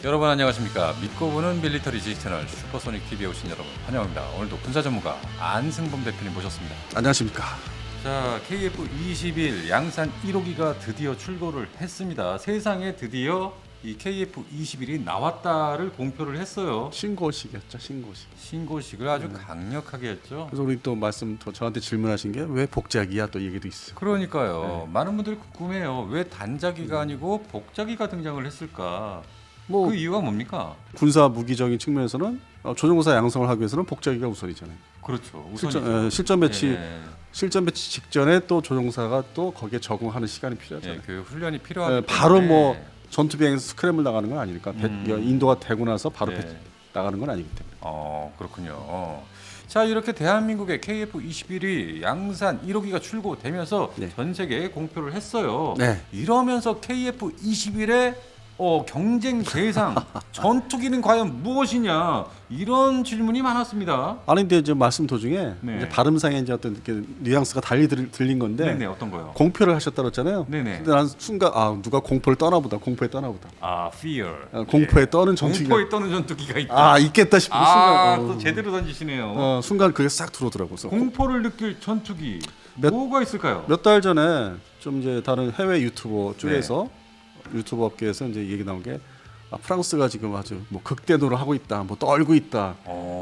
여러분 안녕하십니까. 믿고 보는 밀리터리 지식 채널 슈퍼소닉 TV에 오신 여러분 환영합니다. 오늘도 군사 전문가 안승범 대표님 모셨습니다. 안녕하십니까. 자, KF-21 양산 1호기가 드디어 출고를 했습니다. 세상에 드디어 이 KF-21이 나왔다를 공표를 했어요. 신고식이었죠, 신고식. 신고식을 아주 강력하게 했죠. 그래서 우리 또 저한테 질문하신 게 왜 복작이야 또 얘기도 있어요. 그러니까요. 네. 많은 분들이 궁금해요. 왜 단자기가 아니고 복자기가 등장을 했을까? 뭐 그 이유가 뭡니까? 군사 무기적인 측면에서는 조종사 양성을 하기 위해서는 복자기가 우선이잖아요. 그렇죠. 우선이죠. 실전 배치 예. 실전 배치 직전에 또 조종사가 또 거기에 적응하는 시간이 필요하잖아요. 예, 그 훈련이 필요하기 바로 때문에. 뭐 전투 비행에서 스크램블 나가는 건 아니니까 인도가 되고 나서 바로 네. 나가는 건 아니기 때문에. 그렇군요. 자, 이렇게 대한민국의 KF-21이 양산 1호기가 출고되면서 네. 전 세계에 공표를 했어요. 네. 이러면서 KF-21의 경쟁 대상 전투기는 과연 무엇이냐 이런 질문이 많았습니다. 아니 근데 이제 말씀 도중에 네. 이제 발음상에 이제 어떤 이렇게 뉘앙스가 달리 들린 건데 네네, 어떤 거요? 공표를 하셨다 그랬잖아요. 네네. 근데 난 순간 누가 공포를 떠나보다. 공포에 떠나보다. Fear. 공포에 떠는 전투기가 공포에 떠는 전투기가 있다. 있겠다 싶은 순간 또 제대로 던지시네요. 순간 그게 싹 들어오더라고. 그래서 공포를 느낄 전투기 뭐가 있을까요? 몇 달 전에 좀 이제 다른 해외 유튜버 쪽에서 유튜브 업계에서 이제 얘기 나온 게 프랑스가 지금 아주 뭐 극대노를 하고 있다, 뭐 떨고 있다.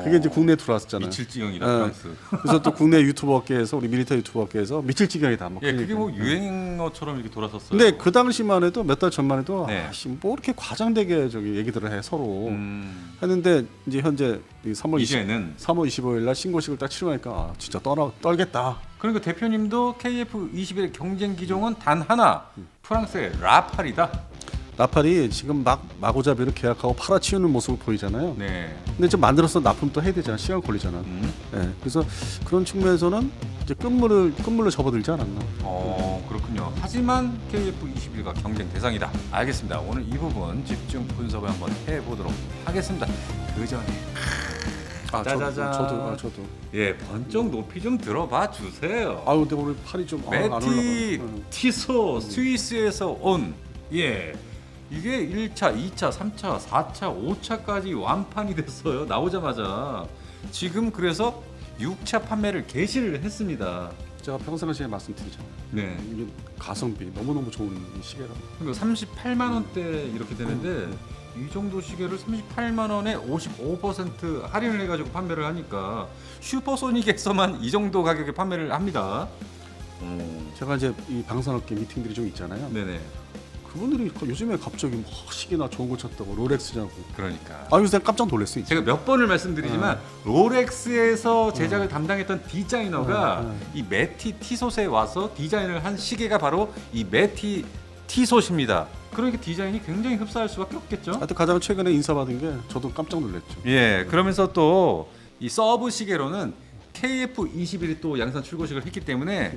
그게 이제 국내에 들어왔었잖아요. 미칠 지경이다 프랑스. 그래서 또 국내 유튜버 업계에서 우리 밀리터리 유튜버 업계에서 미칠 지경이다. 뭐 예, 그런 그게 뭐 얘기를. 유행어처럼 이렇게 돌았었어요. 근데 그 당시만 해도 몇 달 전만 해도 네. 뭐 이렇게 과장되게 저기 얘기들을 해 서로 했는데 이제 현재 3월 이제는 25일 날 신고식을 딱 치르니까 진짜 떨겠다. 그러니까 대표님도 KF-21의 경쟁 기종은 단 하나, 프랑스의 라팔이다. 라팔이 지금 마구잡이로 계약하고 팔아치우는 모습을 보이잖아요. 네. 근데 좀 만들어서 납품 또 해야 되잖아. 시간 걸리잖아. 네, 그래서 그런 측면에서는 이제 끝물로 접어들지 않았나. 그렇군요. 하지만 KF-21가 경쟁 대상이다. 알겠습니다. 오늘 이 부분 집중 분석을 한번 해보도록 하겠습니다. 그 전에 짜자잔. 저도. 예, 번쩍 높이 좀 들어봐 주세요. 근데 우리 팔이 좀 안 올라가. 메티 티소 스위스에서 온 이게 1차, 2차, 3차, 4차, 5차까지 완판이 됐어요. 나오자마자 지금 그래서 6차 판매를 개시를 했습니다. 제가 평상시에 말씀드리잖아요. 네. 이게 가성비 너무너무 좋은 이 시계라고. 그러니까 38만 원대 이렇게 되는데 이 정도 시계를 38만 원에 55% 할인을 해가지고 판매를 하니까 슈퍼소닉에서만 이 정도 가격에 판매를 합니다. 제가 이제 이 방산업계 미팅들이 좀 있잖아요. 네네. 그분들이 요즘에 갑자기 뭐 시계나 좋은 거 찾다고 롤렉스냐고. 그러니까. 그래서 깜짝 놀랐어요. 제가 몇 번을 말씀드리지만 롤렉스에서 제작을 담당했던 디자이너가 이 메티 티솥에 와서 디자인을 한 시계가 바로 이 메티 티솥입니다. 그러니까 디자인이 굉장히 흡사할 수밖에 없겠죠. 하여튼 가장 최근에 인사받은 게 저도 깜짝 놀랐죠. 예, 그러면서 또 이 서브 시계로는 KF-21이 또 양산 출고식을 했기 때문에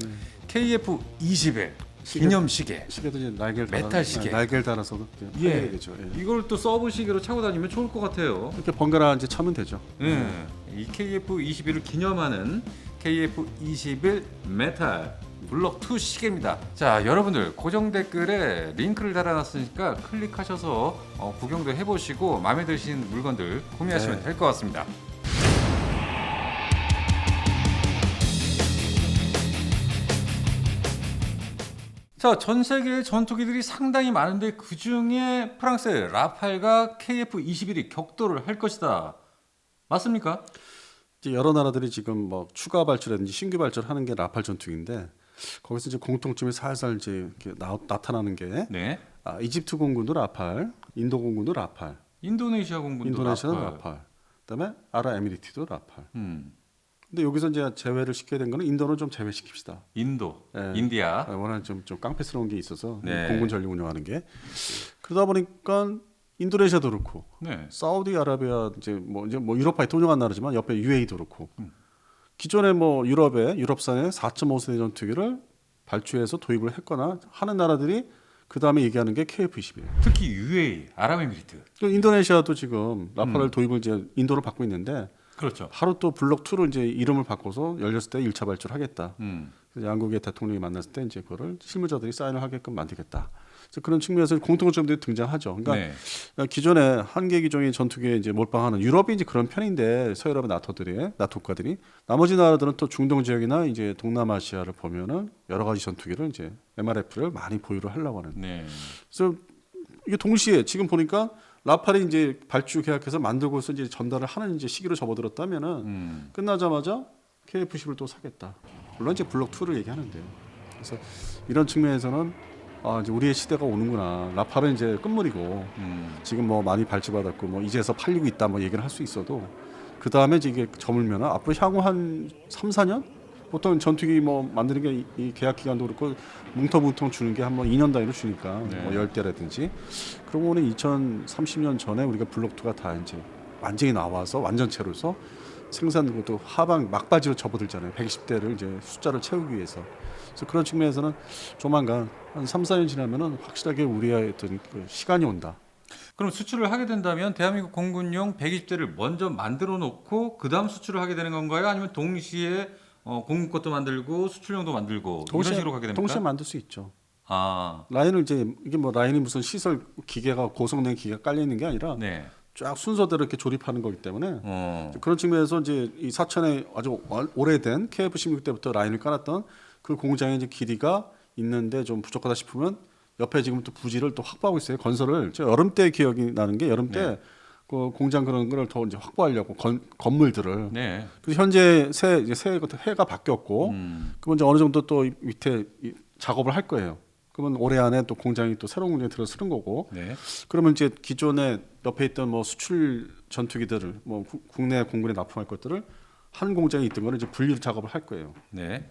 KF-21 기념 시계. 시계도 이제 메탈 시계. 날개를 달아서 예, 되죠. 이걸 또 서브 시계로 차고 다니면 좋을 것 같아요. 이렇게 번갈아 이제 차면 되죠. 예, 이 KF-21을 기념하는 KF-21 메탈 블록 2 시계입니다. 자, 여러분들 고정 댓글에 링크를 달아놨으니까 클릭하셔서 구경도 해보시고 마음에 드신 물건들 구매하시면 될 것 같습니다. 자, 전 세계의 전투기들이 상당히 많은데 그 중에 프랑스의 라팔과 KF-21이 격돌을 할 것이다. 맞습니까? 이제 여러 나라들이 지금 뭐 추가 발주라든지 신규 발주를 하는 게 라팔 전투기인데 거기서 이제 공통점이 살살 이제 이렇게 나타나는 게 네. 이집트 공군도 라팔, 인도 공군도 라팔, 인도네시아 공군도 인도네시아는 라팔. 라팔, 그다음에 아랍에미리트도 라팔. 음. 근데 여기서 이제 제외를 시켜야 되는 거는 인도는 좀 제외시킵시다. 인도, 예. 인디아. 워낙 좀 깡패스러운 게 있어서 네. 공군 전력 운영하는 게 그러다 보니까 인도네시아도 그렇고 네. 사우디아라비아 이제 뭐 유럽파에 통용한 나라지만 옆에 UAE도 그렇고 기존에 뭐 유럽산의 4.5세대 전투기를 발주해서 도입을 했거나 하는 나라들이 그 다음에 얘기하는 게 KF-21. 특히 UAE, 아랍에미리트. 인도네시아도 지금 라팔을 도입을 이제 인도로 받고 있는데 그렇죠. 바로 또 블록 2로 이제 이름을 바꿔서 열렸을 때 1차 발주를 하겠다. 음. 그래서 양국의 대통령이 만났을 때 이제 그거를 실무자들이 사인을 하게끔 만들겠다. 그래서 그런 측면에서 공통점들이 등장하죠. 그러니까 네. 기존에 한 개 기종의 전투기에 이제 몰빵하는 유럽이 이제 그런 편인데 서유럽의 나토 국가들이 나머지 나라들은 또 중동 지역이나 이제 동남아시아를 보면은 여러 가지 전투기를 이제 MRF를 많이 보유를 하려고 하는. 네. 그래서 이게 동시에 지금 보니까 라팔이 이제 발주 계약해서 만들고서 이제 전달을 하는 이제 시기로 접어들었다면은 끝나자마자 KF-10을 또 사겠다. 물론 이제 블록 2를 얘기하는데요. 그래서 이런 측면에서는 아 이제 우리의 시대가 오는구나. 라팔은 이제 끝물이고 지금 뭐 많이 발주받았고 뭐 이제서 팔리고 있다 뭐 얘기를 할 수 있어도 그 다음에 이게 저물면 앞으로 향후 한 3, 4년 보통 전투기 뭐 만드는 게 이 계약 기간도 그렇고 뭉텅뭉텅 주는 게 한 뭐 2년 단위로 주니까 네. 뭐 10대라든지 그러고 보면 2030년 전에 우리가 블록 2가 다 이제 완전히 나와서 완전체로서 생산 것도 하방 막바지로 접어들잖아요. 120대를 이제 숫자를 채우기 위해서. 그래서 그런 측면에서는 조만간 한 3, 4년 지나면은 확실하게 우리의 어떤 그 시간이 온다. 그럼 수출을 하게 된다면 대한민국 공군용 120대를 먼저 만들어 놓고 그다음 수출을 하게 되는 건가요? 아니면 동시에 공군 것도 만들고 수출용도 만들고 이런 식으로 가게 됩니까? 동시에 만들 수 있죠. 아, 라인을 이제 이게 뭐 라인이 무슨 시설 기계가 고성능 기계가 깔려 있는 게 아니라 네. 쫙 순서대로 이렇게 조립하는 거기 때문에 그런 측면에서 이제 이 사천에 아주 오래된 KF-16 때부터 라인을 깔았던 그 공장의 이제 길이가 있는데 좀 부족하다 싶으면 옆에 지금 또 부지를 또 확보하고 있어요. 건설을 제가 여름 때 기억이 나는 게 여름 때 그 공장 그런 거를 더 이제 확보하려고 건물들을. 네. 그래서 현재 새 해가 바뀌었고 그러면 이제 어느 정도 또 밑에 작업을 할 거예요. 그러면 올해 안에 또 공장이 또 새로운 공장이 들어 서는 거고. 네. 그러면 이제 기존에 옆에 있던 뭐 수출 전투기들을 뭐 국내 공군에 납품할 것들을 한 공장에 있던 거를 이제 분리 작업을 할 거예요. 네.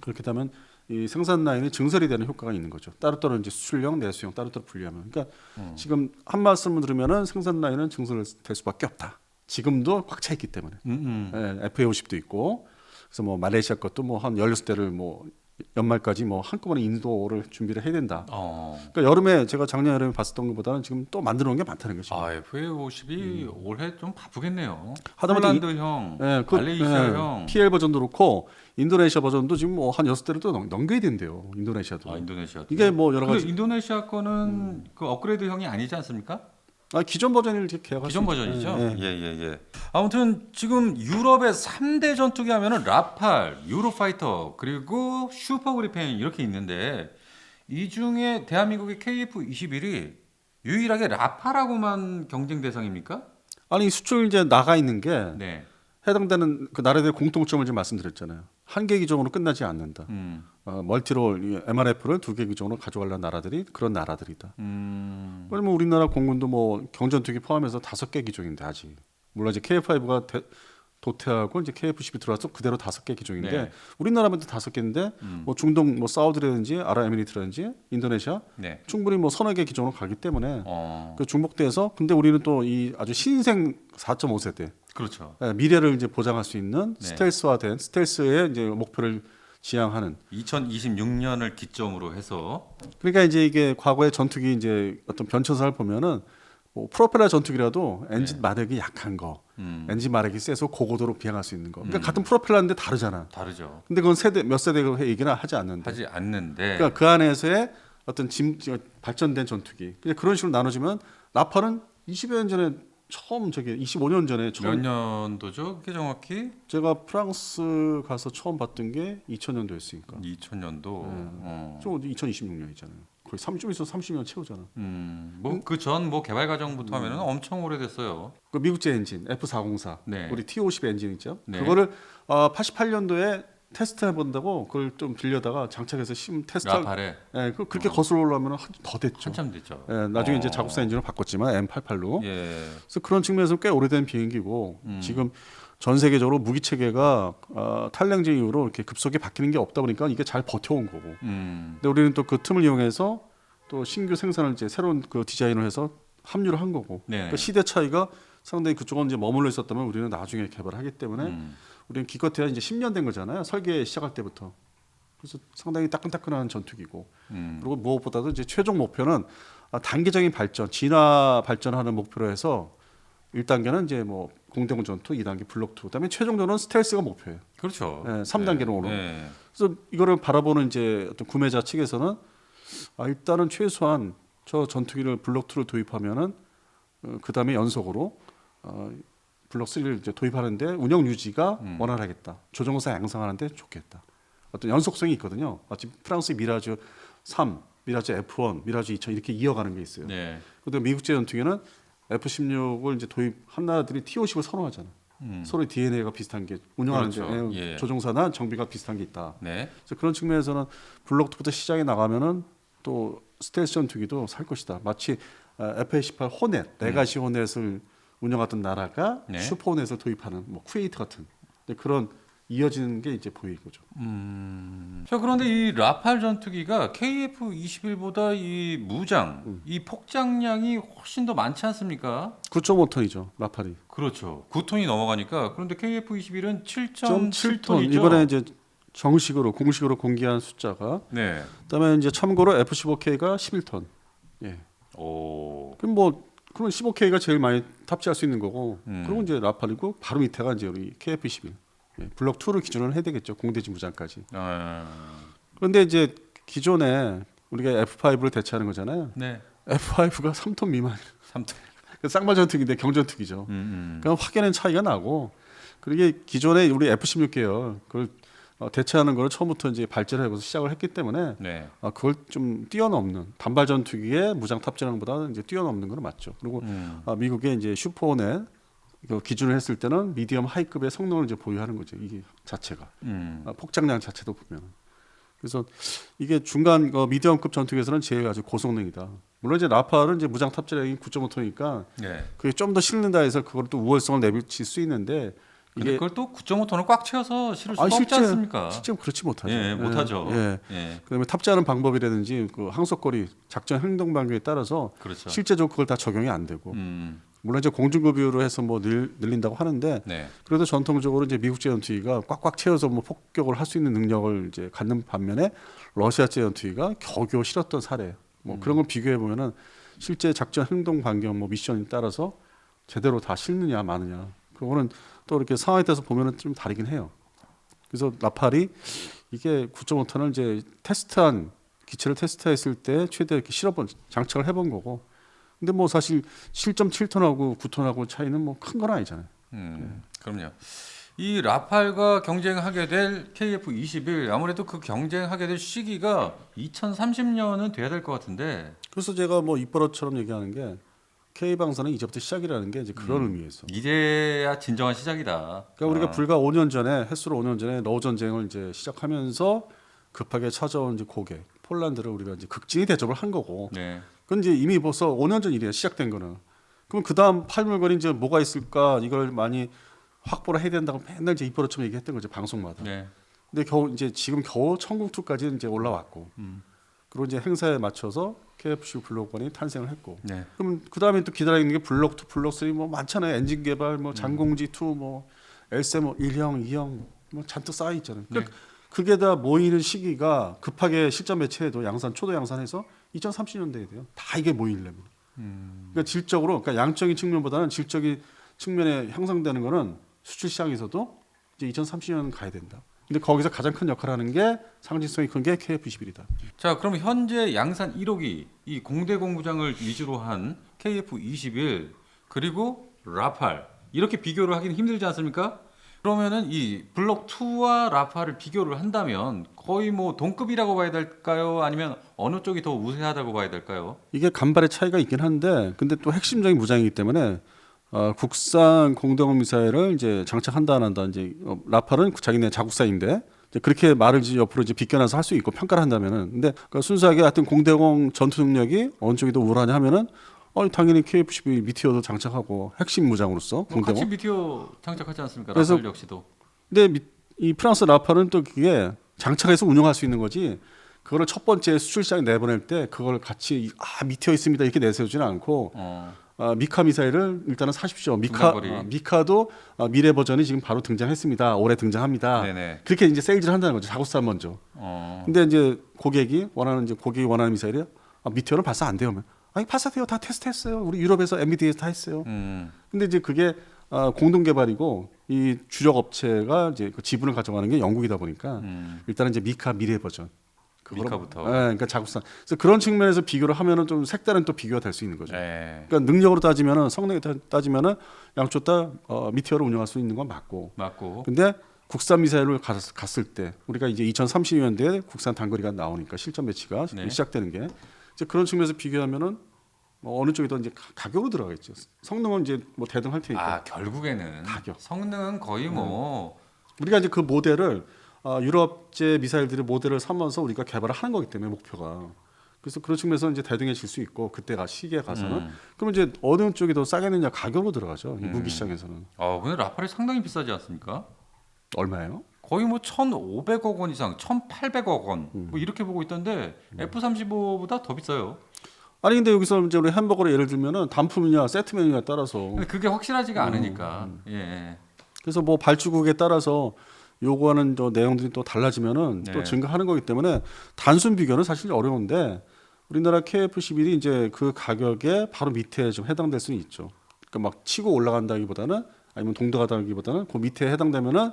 그렇게 그렇게 되면 이 생산 라인이 증설이 되는 효과가 있는 거죠. 따로따로 이제 수출용, 내수용 따로따로 분리하면. 그러니까 지금 한 말씀을 들으면은 생산 라인은 증설될 수밖에 없다. 지금도 꽉 차 있기 때문에. 예, FA50도 있고. 그래서 뭐 말레이시아 것도 뭐 한 16대를 뭐 연말까지 뭐 한꺼번에 인도를 준비를 해야 된다. 그러니까 여름에 제가 작년 여름에 봤었던 것보다는 지금 또 만들어 놓은 게 많다는 거죠. 아, FA50이 올해 좀 바쁘겠네요. 하다못해 폴란드형, 그, 말레이시아형. PL 버전도 그렇고 인도네시아 버전도 지금 뭐 한 6대를 또 넘겨야 된대요. 인도네시아도. 아, 인도네시아. 이게 뭐 여러 가지 인도네시아 거는 그 업그레이드형이 아니지 않습니까? 기존 버전을 이렇게 계약할 기존 수 있죠. 버전이죠. 예, 예. 예. 아무튼 지금 유럽의 3대 전투기 하면은 라팔, 유로파이터 그리고 슈퍼 그리펜 이렇게 있는데 이 중에 대한민국의 KF-21이 유일하게 라팔하고만 경쟁 대상입니까? 아니 수출 이제 나가 있는 게 네. 해당되는 그 나라들의 공통점을 좀 말씀드렸잖아요. 한 개 기종으로 끝나지 않는다. 멀티롤 MRF를 2개 기종으로 가져가려는 나라들이 그런 나라들이다. 그러면 우리나라 공군도 뭐 경전투기 포함해서 5개 기종인데 아직. 물론 이제 KF5가 도태하고 이제 KF-10이 들어와서 그대로 5개 기종인데 네. 우리나라만 5개인데 뭐 중동 뭐 사우디라든지 아랍에미리트라든지 인도네시아 네. 충분히 뭐 서너 개 기종으로 가기 때문에 그 중복돼서 근데 우리는 또 이 아주 신생 4.5세대 그렇죠. 미래를 이제 보장할 수 있는 네. 스텔스화된 스텔스의 이제 목표를 지향하는 2026년을 기점으로 해서 그러니까 이제 이게 과거의 전투기 이제 어떤 변천사를 보면은 뭐 프로펠러 전투기라도 엔진 마력이 약한 거, 엔진 마력이 세서 고고도로 비행할 수 있는 거. 그러니까 같은 프로펠러인데 다르잖아. 다르죠. 근데 그건 몇 세대 얘기는 하지 않는데. 하지 않는데 그러니까 그 안에서의 어떤 발전된 전투기. 그냥 그런 식으로 나눠지면 라팔은 20여 년 전에 처음 25년 전에 몇 처음 년도죠? 그게 정확히 제가 프랑스 가서 처음 봤던 게 2000년도였으니까. 2000년도. 좀 2026년이잖아요. 거의 3좀 있어 30년 채우잖아. 뭐 그 전 뭐 개발 과정부터 하면은 엄청 오래됐어요. 그 미국제 엔진 F404 네. 우리 T50 엔진 있죠. 네. 그거를 88년도에 테스트 해본다고 그걸 좀 빌려다가 장착해서 테스트. 라팔에 예, 그렇게 거슬러 올라오면 더 됐죠. 한참 됐죠. 예, 나중에 이제 자국사 엔진으로 바꿨지만 M88로. 예. 그래서 그런 측면에서 꽤 오래된 비행기고 지금 전 세계적으로 무기 체계가 탈냉제 이후로 이렇게 급속히 바뀌는 게 없다 보니까 이게 잘 버텨온 거고. 근데 우리는 또 그 틈을 이용해서 또 신규 생산을 이제 새로운 그 디자인을 해서 합류를 한 거고. 네. 그러니까 시대 차이가 상당히 그쪽은 이제 머물러 있었다면 우리는 나중에 개발하기 때문에 우리는 기껏해야 이제 10년 된 거잖아요. 설계 시작할 때부터. 그래서 상당히 따끈따끈한 전투기고. 그리고 무엇보다도 이제 최종 목표는 단계적인 발전, 진화 발전하는 목표로 해서 1단계는 이제 뭐 공대공 전투, 2단계 블록 2, 그다음에 최종적으로는 스텔스가 목표예요. 그렇죠. 3단계로 오는. 네. 그래서 이거를 바라보는 이제 어떤 구매자 측에서는 일단은 최소한 저 전투기를 블록 2를 도입하면은 그 다음에 연속으로 블록 3를 이제 도입하는데 운영 유지가 원활하겠다. 조종사 양성하는데 좋겠다. 어떤 연속성이 있거든요. 마치 프랑스의 미라주 3, 미라주 F1, 미라주 2000 이렇게 이어가는 게 있어요. 네. 그런데 미국제 전투기는 F16을 이제 도입한 나라들이 T50을 선호하잖아. 서로 DNA가 비슷한 게 운영하는데 그렇죠. 예. 조종사나 정비가 비슷한 게 있다. 네. 그래서 그런 측면에서는 블록 2부터 시장에 나가면은 또 스텔스 전투기도 살 것이다. 마치 F-18 호넷, 레가시 호넷을 운영하던 나라가 네. 슈퍼 호넷을 도입하는 뭐 쿠웨이트 같은 그런 이어지는 게 이제 보이는 거죠. 자, 그런데 이 라팔 전투기가 KF-21보다 이 무장, 이 폭장량이 훨씬 더 많지 않습니까? 9.5톤이죠, 라팔이. 그렇죠. 9톤이 넘어가니까. 그런데 KF-21은 7.7톤. 7.7톤이죠. 이번에 이제 정식으로 공식으로 공개한 숫자가. 네. 그다음에 이제 참고로 F-15K가 11톤. 예. 오. 그러면 15K가 제일 많이 탑재할 수 있는 거고. 그리고 이제 라팔이고 바로 밑에가 이제 우리 KF-21. 예. 블록 2를 기준으로 해야 되겠죠. 공대지 무장까지. 그런데 이제 기존에 우리가 F5를 대체하는 거잖아요. 네. F5가 3톤 미만. 3톤. 쌍발 전투기인데 경전투기죠. 그럼 확연한 차이가 나고. 그리고 기존에 우리 F16 계열 그걸 대체하는 걸 처음부터 이제 발전을 해서 시작을 했기 때문에 네. 그걸 좀 뛰어넘는 단발 전투기의 무장 탑재하는 것보다는 이제 뛰어넘는 건 맞죠. 그리고 미국의 이제 슈퍼넷 기준을 했을 때는 미디엄 하이급의 성능을 이제 보유하는 거죠. 이게 자체가 폭장량 자체도 보면. 그래서 이게 중간 미디엄급 전투기에서는 제일 아주 고성능이다. 물론 이제 라팔은 이제 무장 탑재량이 9.5톤이니까 네. 그게 좀 더 실는다 해서 그걸 또 우월성을 내비칠 수 있는데 근데 이게 그걸 또 9.5톤을 꽉 채워서 실을 수가 없지 않습니까? 실제 그렇지 못하죠. 예, 못하죠. 예. 예. 그다음에 탑재하는 방법이라든지 그 항속거리, 작전 행동 방식에 따라서 그렇죠. 실제적으로 그걸 다 적용이 안 되고 물론 이제 공중급유로 해서 뭐 늘린다고 하는데 네. 그래도 전통적으로 이제 미국제 전투기가 꽉꽉 채워서 뭐 폭격을 할 수 있는 능력을 이제 갖는 반면에 러시아제 전투기가 겨우겨우 실었던 사례 뭐 그런 걸 비교해 보면은 실제 작전 행동 반경 뭐 미션에 따라서 제대로 다 실느냐 마느냐 그거는 또 이렇게 상황에 따라서 보면은 좀 다르긴 해요. 그래서 라팔이 이게 9.5톤을 이제 테스트한 기체를 테스트했을 때 최대 이렇게 실어본 장착을 해본 거고. 근데 뭐 사실 7.7톤하고 9톤하고 차이는 뭐 큰 건 아니잖아요. 그럼요. 이 라팔과 경쟁하게 될 KF-21 아무래도 그 경쟁하게 될 시기가 2030년은 돼야 될 것 같은데. 그래서 제가 뭐 입버릇처럼 얘기하는 게 K 방사는 이제부터 시작이라는 게 이제 그런 의미에서. 이제야 진정한 시작이다. 그러니까 우리가 불과 5년 전에 햇수로 5년 전에 러우 전쟁을 이제 시작하면서 급하게 찾아온 이제 고객 폴란드를 우리가 이제 극진히 대접을 한 거고. 네. 그건 이제 이미 벌써 5년 전 일이에요. 시작된 거는. 그럼 그 다음 팔물건이 이제 뭐가 있을까 이걸 많이 확보를 해야 된다고 맨날 이제 입버릇처럼 얘기했던 거죠 방송마다. 네. 근데 지금 겨우 천궁2까지 이제 올라왔고. 그리고 이제 행사에 맞춰서 KF-15 블록 1이 탄생을 했고. 네. 그럼 그 다음에 또 기다리는 게 블록 2, 블록 3 뭐 많잖아요. 엔진 개발, 뭐 장공지 2, 뭐 L3 뭐 1형, 2형 뭐 잔뜩 쌓여 있잖아요. 그러니까 그게 다 모이는 시기가 급하게 실전 배치해도 초도 양산해서 2030년대에 돼요. 다 이게 모이려면. 그러니까 질적으로, 그러니까 양적인 측면보다는 질적인 측면에 향상되는 거는 수출 시장에서도 이제 2030년 가야 된다. 근데 거기서 가장 큰 역할을 하는 게 상징성이 큰 게 KF-21이다. 자, 그럼 현재 양산 1호기 이 공대 공부장을 위주로 한 KF-21 그리고 라팔 이렇게 비교를 하기는 힘들지 않습니까? 그러면은 이 블록 2와 라팔을 비교를 한다면 거의 뭐 동급이라고 봐야 될까요? 아니면 어느 쪽이 더 우세하다고 봐야 될까요? 이게 간발의 차이가 있긴 한데, 근데 또 핵심적인 무장이기 때문에 국산 공대공 미사일을 이제 장착한다 안 한다 이제 라팔은 자기네 자국사인데 이제 그렇게 말을 이제 옆으로 이제 비껴나서 할 수 있고 평가를 한다면은 근데 그러니까 순수하게 하여튼 공대공 전투 능력이 어느 쪽이 더 우월하냐 하면은 당연히 KF-12 미티어도 장착하고 핵심 무장으로서 공대공. 같이 미티어 장착하지 않습니까? 그래서 라팔 역시도. 근데 이 프랑스 라팔은 또 그게 장착해서 운영할 수 있는 거지. 그거를 첫 번째 수출 시장에 내보낼 때 그걸 같이 미티어 있습니다 이렇게 내세우지는 않고 미카 미사일을 일단은 사십시오. 미카도 미래 버전이 지금 바로 등장했습니다. 올해 등장합니다. 네네. 그렇게 이제 세일즈를 한다는 거죠. 자국산 먼저. 근데 이제 고객이 원하는 미사일이 미티어는 발사 안 돼요. 아니 발사돼요. 다 테스트했어요. 우리 유럽에서 MBDA에서 다 했어요. 근데 이제 그게 공동 개발이고 이 주력 업체가 이제 그 지분을 가져가는 게 영국이다 보니까 일단은 이제 미카 미래 버전 미카부터. 예, 그러니까 자국산. 그래서 그런 측면에서 비교를 하면은 좀 색다른 또 비교가 될 수 있는 거죠. 네. 그러니까 능력으로 따지면은 성능에 따지면은 양쪽 다 미티어를 운영할 수 있는 건 맞고. 맞고. 근데 국산 미사일을 갔을 때 우리가 이제 2030년대에 국산 단거리가 나오니까 실전 배치가 네. 시작되는 게 이제 그런 측면에서 비교하면은 어느 쪽이 더 이제 가격으로 들어가겠죠. 성능은 이제 뭐 대등할 테니까. 아 결국에는 가격. 성능은 거의 뭐 우리가 이제 그 모델을 유럽제 미사일들의 모델을 삼아서 우리가 개발을 하는 거기 때문에 목표가. 그래서 그런 측면에서 이제 대등해질 수 있고 그때가 시기에 가서는 그러면 이제 어느 쪽이 더 싸겠느냐 가격으로 들어가죠. 이 무기 시장에서는. 근데 라팔이 상당히 비싸지 않습니까? 얼마예요? 거의 뭐 1,500억 원 이상, 1,800억 원 뭐 이렇게 보고 있던데 F-35보다 더 비싸요. 아니 근데 여기서 이제 우리 햄버거를 예를 들면은 단품이냐 세트 메뉴에 따라서 근데 그게 확실하지가 않으니까. 예. 그래서 뭐 발주국에 따라서 요구하는 저 내용들이 또 달라지면은 네. 또 증가하는 거기 때문에 단순 비교는 사실 어려운데 우리나라 KF-11이 이제 그 가격에 바로 밑에 좀 해당될 수는 있죠. 그러니까 막 치고 올라간다기보다는 아니면 동등하다기보다는 그 밑에 해당되면은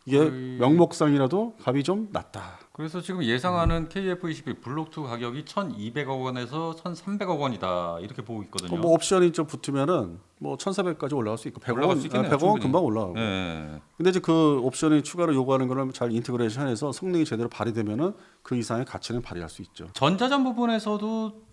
이게 거의- 명목상이라도 값이 좀 낮다. 그래서 지금 예상하는 KF-21 블록2 가격이 1,200억 원에서 1,300억 원이다 이렇게 보고 있거든요. 뭐 옵션이 좀 붙으면은 뭐 1,400까지 올라갈 수 있고 100원, 올라갈 수 있겠네요, 100원 충분히. 금방 올라가고. 예. 근데 이제 그 옵션이 추가로 요구하는 거를 잘 인테그레이션해서 성능이 제대로 발휘되면은 그 이상의 가치는 발휘할 수 있죠. 전자전 부분에서도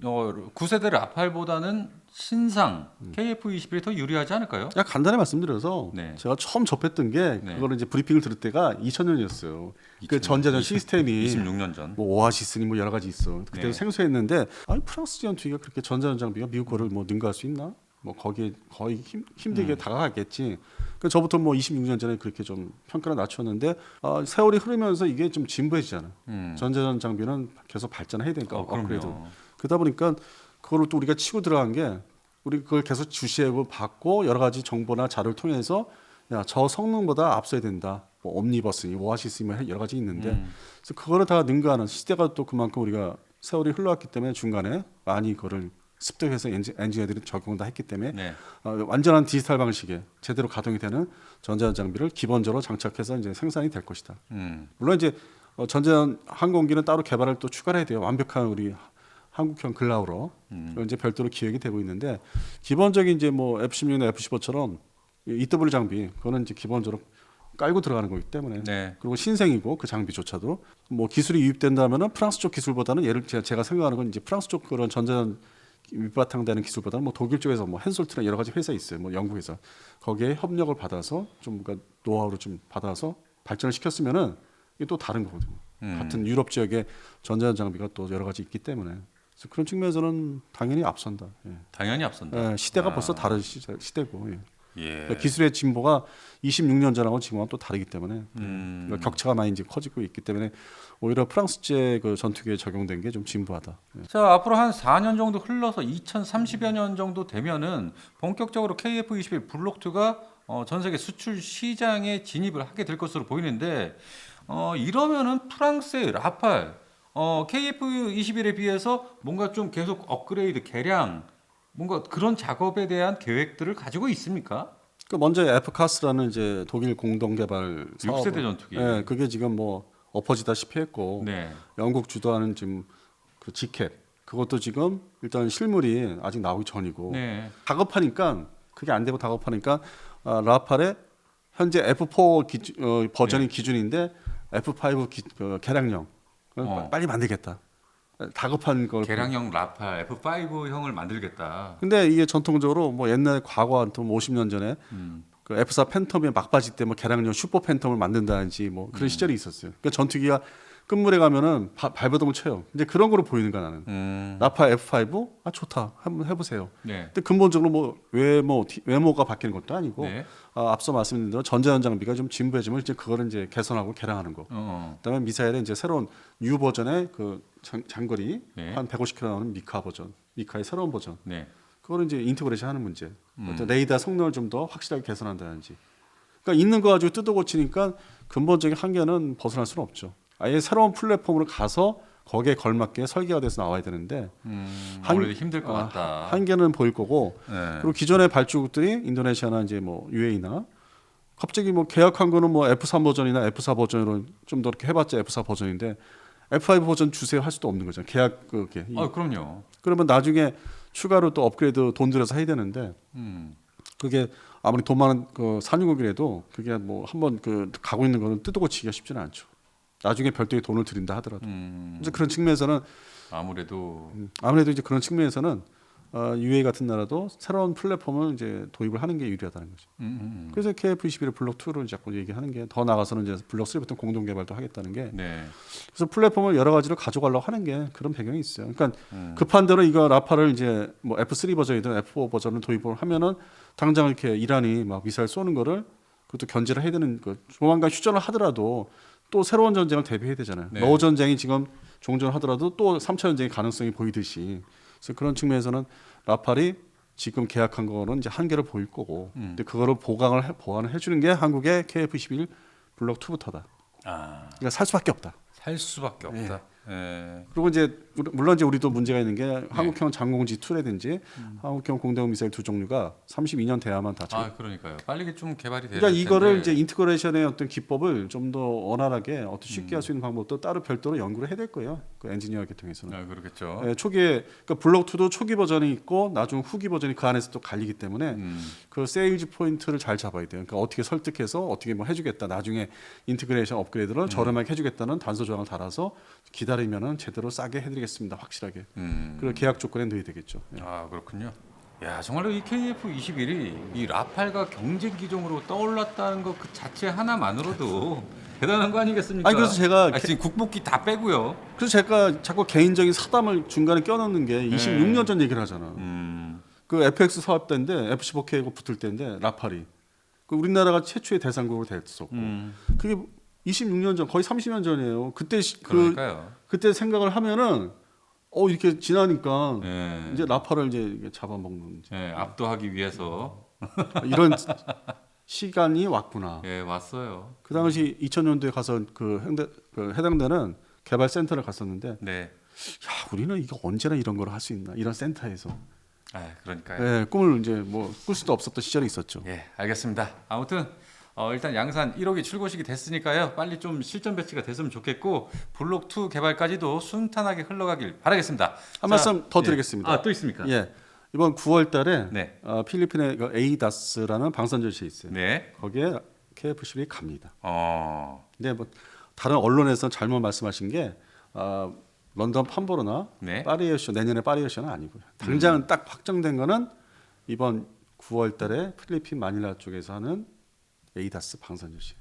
9세대 라팔보다는 신상 KF-21이 더 유리하지 않을까요? 그냥 간단히 말씀드려서 네. 제가 처음 접했던 게 네. 그거를 이제 브리핑을 들을 때가 2000년이었어요. 그 전자전 시스템이 26년 전. 뭐 오아시스니 뭐 여러 가지 있어. 그때 네. 생소했는데 아니 프랑스 전투기가 그렇게 전자전 장비가 미국 거를 뭐 능가할 수 있나? 뭐 거기에 거의 힘들게 다가갔겠지. 그 저부터 뭐 26년 전에 그렇게 좀 평가를 낮췄는데 세월이 흐르면서 이게 좀 진부해지잖아. 전자전 장비는 계속 발전해야 되니까 업그레이드. 그럼요. 그러다 보니까 그거를 또 우리가 치고 들어간 게 우리 그걸 계속 주시하고 받고 여러 가지 정보나 자료를 통해서 야, 저 성능보다 앞서야 된다. 뭐 옴니버스니 오아시스니 뭐 여러 가지 있는데 그래서 그거를 다 능가하는 시대가 또 그만큼 우리가 세월이 흘러왔기 때문에 중간에 많이 그거를 습득해서 엔지니어들이 적용을 다 했기 때문에 네. 완전한 디지털 방식에 제대로 가동이 되는 전자전 장비를 기본적으로 장착해서 이제 생산이 될 것이다. 물론 이제 전자전 항공기는 따로 개발을 또 추가를 해야 돼요. 완벽한 우리 한국형 글라우로 이제 별도로 기획이 되고 있는데 기본적인 이제 뭐 F-16나 F-15처럼 EW 장비 그거는 이제 기본적으로 깔고 들어가는 거기 때문에 네. 그리고 신생이고 그 장비조차도 뭐 기술이 유입된다면은 프랑스 쪽 기술보다는 예를 제가 생각하는 건 이제 프랑스 쪽 그런 전자전 밑바탕되는 기술보다는 뭐 독일 쪽에서 뭐 헨솔트나 여러 가지 회사 있어요. 뭐 영국에서 거기에 협력을 받아서 좀 그러니까 노하우를 좀 받아서 발전을 시켰으면은 이게 또 다른 거거든요. 같은 유럽 지역에 전자전 장비가 또 여러 가지 있기 때문에 그래서 그런 측면에서는 당연히 앞선다. 예. 당연히 앞선다. 예, 시대가 벌써 다른 시대고 예. 그러니까 기술의 진보가 26년 전하고 지금은 또 다르기 때문에 그러니까 격차가 많이 이제 커지고 있기 때문에 오히려 프랑스제 그 전투기에 적용된 게 좀 진보하다. 예. 자, 앞으로 한 4년 정도 흘러서 2030여 년 정도 되면은 본격적으로 KF-21 블록2가 전 세계 수출 시장에 진입을 하게 될 것으로 보이는데 이러면은 프랑스의 라팔 KF-21에 비해서 뭔가 좀 계속 업그레이드 개량 뭔가 그런 작업에 대한 계획들을 가지고 있습니까? 그 먼저 F카스라는 이제 독일 공동 개발 6세대 전투기. 예, 그게 지금 뭐 엎어지다시피 했고 네. 영국 주도하는 지금 그 G캡 그것도 지금 일단 실물이 아직 나오기 전이고 네. 다급하니까 그게 안 되고 다급하니까 라팔의 현재 F4 버전이 기준인데 F5 개량형 빨리 만들겠다. 다급한 걸. 개량형 라팔 F5형을 만들겠다. 근데 이게 전통적으로 뭐 옛날 과거 한 50년 전에 그 F4 팬텀의 막바지 때 뭐 개량형 슈퍼 팬텀을 만든다든지 뭐 그런 시절이 있었어요. 그러니까 전투기가 끝물에 가면은 발버둥을 쳐요. 이제 그런 거로 보이는 거야 나는. 라팔 F5 좋다. 한번 해보세요. 네. 근데 근본적으로 뭐 외모가 바뀌는 것도 아니고 네. 앞서 말씀드린 대로 전자전 장비가 좀 진부해지면 이제 그거를 이제 개선하고 개량하는 거. 그다음에 미사일에 이제 새로운 뉴 버전의 그 장거리 네. 한 150km 나오는 미카 버전, 미카의 새로운 버전. 네. 그거를 이제 인테그레이션 하는 문제. 어떤 레이더 성능을 좀 더 확실하게 개선한다든지. 그러니까 있는 거 가지고 뜯어 고치니까 근본적인 한계는 벗어날 수는 없죠. 아예 새로운 플랫폼으로 가서 거기에 걸맞게 설계가 돼서 나와야 되는데 아무래도 힘들 것 같다. 한계는 보일 거고 네. 그리고 기존의 발주국들이 인도네시아나 이제 뭐 UAE나 갑자기 뭐 계약한 거는 뭐 F3 버전이나 F4 버전으로 좀 더 이렇게 해봤자 F4 버전인데 F5 버전 주세요 할 수도 없는 거죠. 계약 그게. 그럼요. 그러면 나중에 추가로 또 업그레이드 돈 들여서 해야 되는데 그게 아무리 돈 많은 그 460이라도 그게 뭐 한번 그 가고 있는 거는 뜯어고치기가 쉽지는 않죠. 나중에 별도의 돈을 들인다 하더라도. 이제 그런 측면에서는 아무래도 이제 그런 측면에서는 UAE 같은 나라도 새로운 플랫폼을 이제 도입을 하는 게 유리하다는 거죠. 그래서 KF21 블록 2를 자꾸 얘기하는 게 더 나가서는 이제 블록 3부터 공동 개발도 하겠다는 게 네. 그래서 플랫폼을 여러 가지로 가져가려고 하는 게 그런 배경이 있어요. 그러니까 급한 대로 이거 라파를 이제 뭐 F3 버전이든 F4 버전을 도입을 하면은 당장 이렇게 이란이 막 미사일 쏘는 거를 그것도 견제를 해야 되는 거. 조만간 휴전을 하더라도 또 새로운 전쟁을 대비해야 되잖아요. 네. 러우 전쟁이 지금 종전하더라도 또 3차 전쟁의 가능성이 보이듯이 그래서 그런 측면에서는 라팔이 지금 계약한 거는 이제 한계를 보일 거고 근데 그거를 보완을 해주는 게 한국의 KF21 블록 2부터다. 그러니까 살 수밖에 없다. 살 수밖에 없다. 예. 그리고 이제 물론 이제 우리도 문제가 있는 게 한국형 장공지 2라든지 한국형 공대공 미사일 두 종류가 32년 돼야만 다. 그러니까요. 빨리 좀 개발이 돼야 그러니까 이거를 텐데. 이제 인테그레이션의 어떤 기법을 좀 더 원활하게 쉽게 할 수 있는 방법도 따로 별도로 연구를 해야 될 거예요. 그 엔지니어 계통에서는. 그렇겠죠. 예, 초기에 그러니까 블록 2도 초기 버전이 있고 나중 후기 버전이 그 안에서 또 갈리기 때문에 그 세일즈 포인트를 잘 잡아야 돼요. 그러니까 어떻게 설득해서 어떻게 뭐 해주겠다. 나중에 인테그레이션 업그레이드를 저렴하게 해주겠다는 단서 조항을 달아서 기다리면은 제대로 싸게 해드리겠습니다. 확실하게. 그리고 계약 조건에 넣어야 되겠죠. 예. 그렇군요. 야, 정말로 이 KF21이 이 라팔과 경쟁 기종으로 떠올랐다는 것 그 자체 하나만으로도 대단한 거 아니겠습니까? 아니 그래서 제가 지금 국복기 다 빼고요. 그래서 제가 자꾸 개인적인 사담을 중간에 껴넣는 게 26년 전 얘기를 하잖아. 그 FX 사업 때인데 F-15K가 붙을 때인데 라팔이 그 우리나라가 최초의 대상국으로 됐었고 그게 26년 전 거의 30년 전이에요. 그러니까요. 그때 생각을 하면은 이렇게 지나니까 예. 이제 라팔을 이제 잡아먹는 압도하기 위해서 이런 시간이 왔구나. 왔어요. 그 당시 2000년도에 가서 해당되는 개발 센터를 갔었는데 네. 야 우리는 이거 언제나 이런 걸 할 수 있나 이런 센터에서 그러니까요. 꿈을 이제 뭐 꿀 수도 없었던 시절이 있었죠. 알겠습니다. 아무튼 일단 양산 1호기 출고식이 됐으니까요. 빨리 좀 실전 배치가 됐으면 좋겠고 블록 2 개발까지도 순탄하게 흘러가길 바라겠습니다. 한 말씀 더 드리겠습니다. 또 있습니까? 이번 9월달에 네. 필리핀의 그 에이다스라는 방산절시 있어요. 네. 거기에 KF-21이 갑니다. 네. 뭐 다른 언론에서 잘못 말씀하신 게 런던 판보르나 파리 에어쇼 내년에 파리 에어쇼는 아니고요. 당장 딱 확정된 거는 이번 9월달에 필리핀 마닐라 쪽에서 하는 에이다스 방산절시.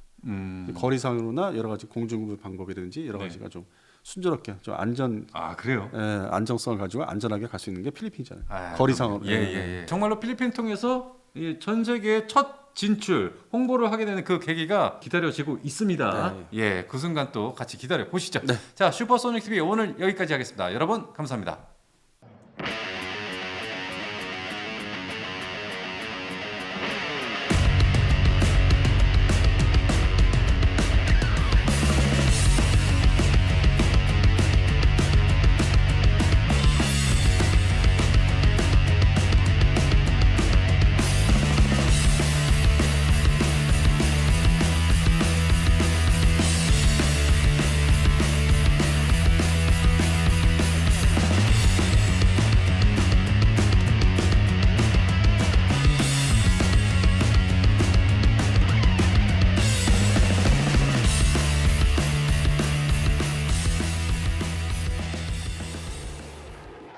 거리상으로나 여러 가지 공중부 방법이라든지 여러 가지가 좀 순조롭게 좀 그래요? 안정성을 가지고 안전하게 갈 수 있는 게 필리핀이잖아요. 거리상으로. 정말로 필리핀 통해서 전 세계의 첫 진출 홍보를 하게 되는 그 계기가 기다려지고 있습니다. 그 순간 또 같이 기다려 보시죠. 자, 슈퍼소닉 TV 오늘 여기까지 하겠습니다. 여러분 감사합니다.